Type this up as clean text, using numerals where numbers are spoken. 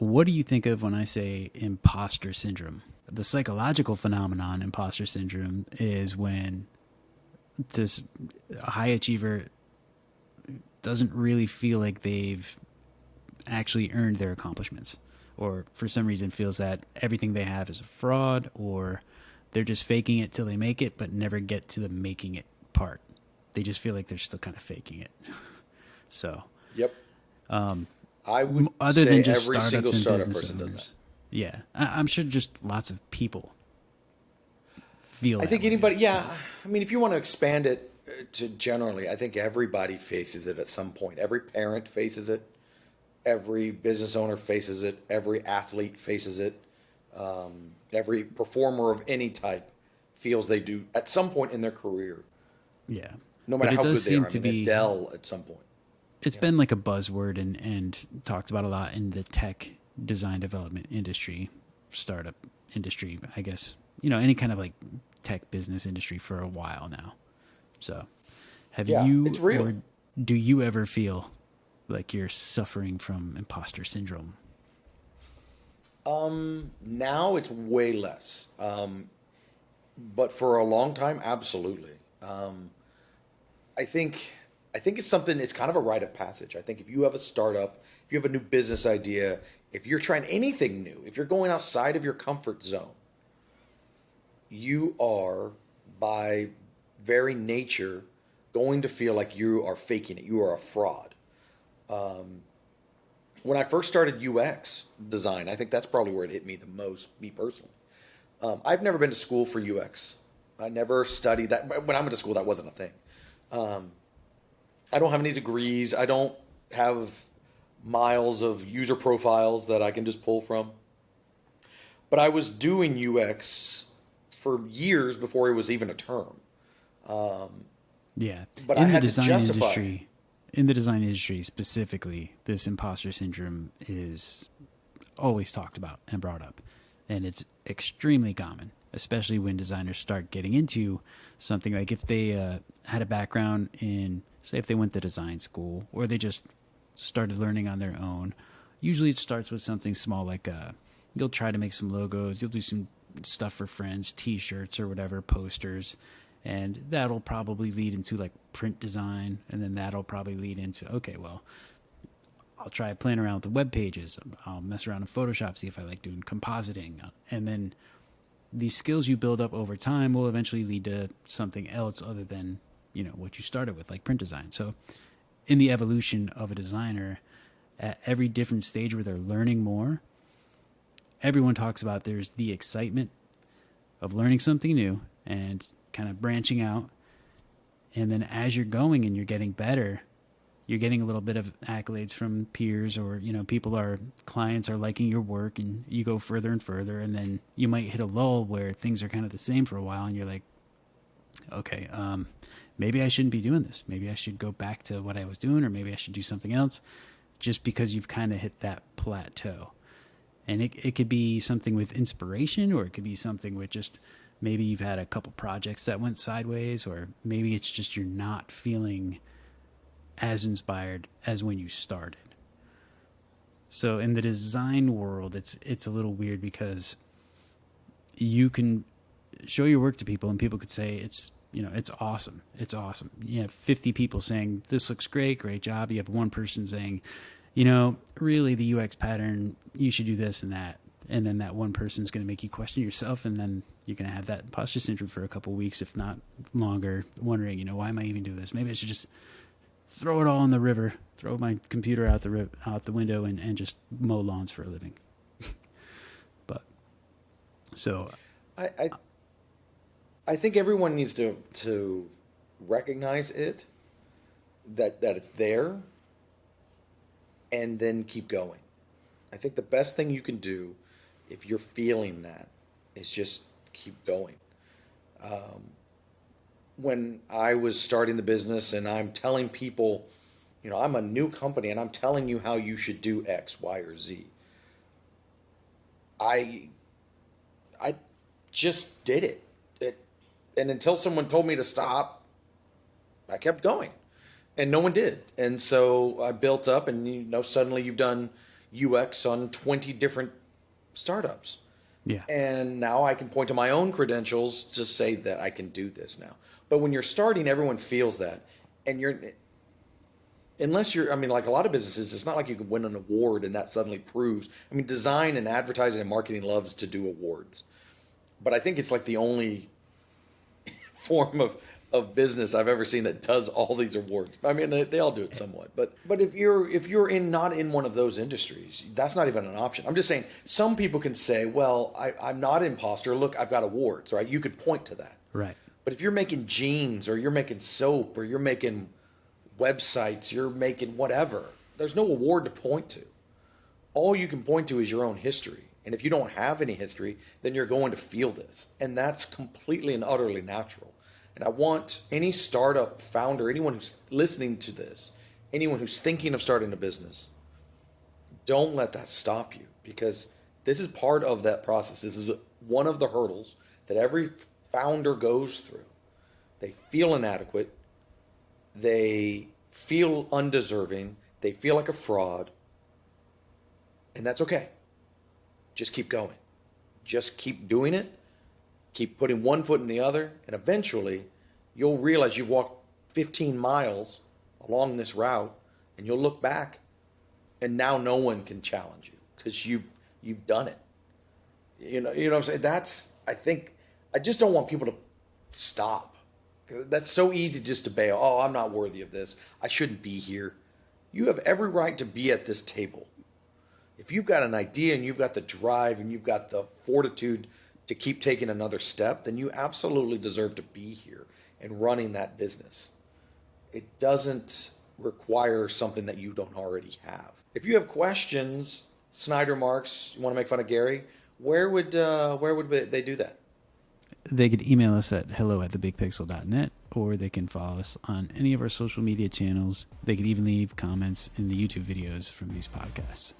What do you think of when I say imposter syndrome? The psychological phenomenon imposter syndrome is when this high achiever doesn't really feel like they've actually earned their accomplishments, or for some reason feels that everything they have is a fraud, or they're just faking it till they make it but never get to the making it part. They just feel like they're still kind of faking it. So Yep. I would other say than just every single startups and startup business person does that. owners, yeah, I'm sure just lots of people feel I that think way. anybody, yeah. I mean, if you want to expand it to generally, I think everybody faces it at some point. Every parent faces it. Every business owner faces it. Every athlete faces it. Every performer of any type feels they do at some point in their career, Yeah, no but matter it how does good they seem are. I to mean, be. Adele at some point. It's Yeah. been like a buzzword and talked about a lot in the tech design development industry, startup industry, I guess. Any kind of like tech business industry for a while now. So, have Yeah, it's you real. or do you ever feel like you're suffering from imposter syndrome? Now it's way less. But for a long time, absolutely. I think I think it's something. It's kind of a rite of passage. I think if you have a startup, if you have a new business idea, if you're trying anything new, if you're going outside of your comfort zone, you are by very nature going to feel like you are faking it. You are a fraud. When I first started UX design, I think that's probably where it hit me the most, me personally. I've never been to school for UX. I never studied that. When I went to school, that wasn't a thing. I don't have any degrees. I don't have miles of user profiles that I can just pull from. But I was doing UX for years before it was even a term. Yeah. But I In the had to design justify. industry, in the design industry specifically, this imposter syndrome is always talked about and brought up. And it's extremely common, especially when designers start getting into something like if they had a background in, say, if they went to design school or they just started learning on their own. Usually it starts with something small like you'll try to make some logos, you'll do some stuff for friends, t-shirts or whatever, posters, and that'll probably lead into like print design, and then that'll probably lead into, okay, well, I'll try playing around with the web pages. I'll mess around in Photoshop, see if I like doing compositing. And then these skills you build up over time will eventually lead to something else other than, what you started with, like print design. So in the evolution of a designer, at every different stage where they're learning more, everyone talks about there's the excitement of learning something new and kind of branching out. And then as you're going and you're getting better, you're getting a little bit of accolades from peers, or clients are liking your work, and you go further and further, and then you might hit a lull where things are kind of the same for a while, and you're like, okay, maybe I shouldn't be doing this. Maybe I should go back to what I was doing, or maybe I should do something else, just because you've kind of hit that plateau. And it could be something with inspiration, or it could be something with just maybe you've had a couple projects that went sideways, or maybe it's just you're not feeling as inspired as when you started. So in the design world, it's a little weird because you can show your work to people and people could say it's awesome. It's awesome. You have 50 people saying this looks great, great job. You have one person saying, really the UX pattern, you should do this and that. And then that one person is going to make you question yourself, and then you're going to have that imposter syndrome for a couple of weeks, if not longer, wondering, why am I even doing this? Maybe I should just throw it all in the river, throw my computer out the window, and just mow lawns for a living. But so I, I I think everyone needs to recognize it, that it's there, and then keep going. I think the best thing you can do if you're feeling that is just keep going. When I was starting the business and I'm telling people, I'm a new company and I'm telling you how you should do X, Y, or Z. I I just did it. And until someone told me to stop, I kept going. And no one did. And so I built up, and suddenly you've done, UX on 20 different startups. Yeah. And now I can point to my own credentials to say that I can do this now. But when you're starting, everyone feels that. And unless you're, I mean, like a lot of businesses, it's not like you can win an award and that suddenly proves. I mean, design and advertising and marketing loves to do awards. But I think it's like the only form of business I've ever seen that does all these awards. I mean, they all do it somewhat. But if you're not in one of those industries, that's not even an option. I'm just saying some people can say, well, I'm not an imposter. Look, I've got awards, right? You could point to that. Right. But if you're making jeans or you're making soap or you're making websites, you're making whatever, there's no award to point to. All you can point to is your own history. And if you don't have any history, then you're going to feel this. And that's completely and utterly natural. And I want any startup founder, anyone who's listening to this, anyone who's thinking of starting a business, don't let that stop you, because this is part of that process. This is one of the hurdles that every founder goes through. They feel inadequate. They feel undeserving. They feel like a fraud. And that's okay. Just keep going. Just keep doing it. Keep putting one foot in the other. And eventually, you'll realize you've walked 15 miles along this route, and you'll look back, and now no one can challenge you because you've done it. You know what I'm saying? I think, I just don't want people to stop. That's so easy just to bail. Oh, I'm not worthy of this. I shouldn't be here. You have every right to be at this table. If you've got an idea and you've got the drive and you've got the fortitude to keep taking another step, then you absolutely deserve to be here and running that business. It doesn't require something that you don't already have. If you have questions, Snyder Marks, you want to make fun of Gary, where would they do that? They could email us at hello@thebigpixel.net, or they can follow us on any of our social media channels. They could even leave comments in the YouTube videos from these podcasts.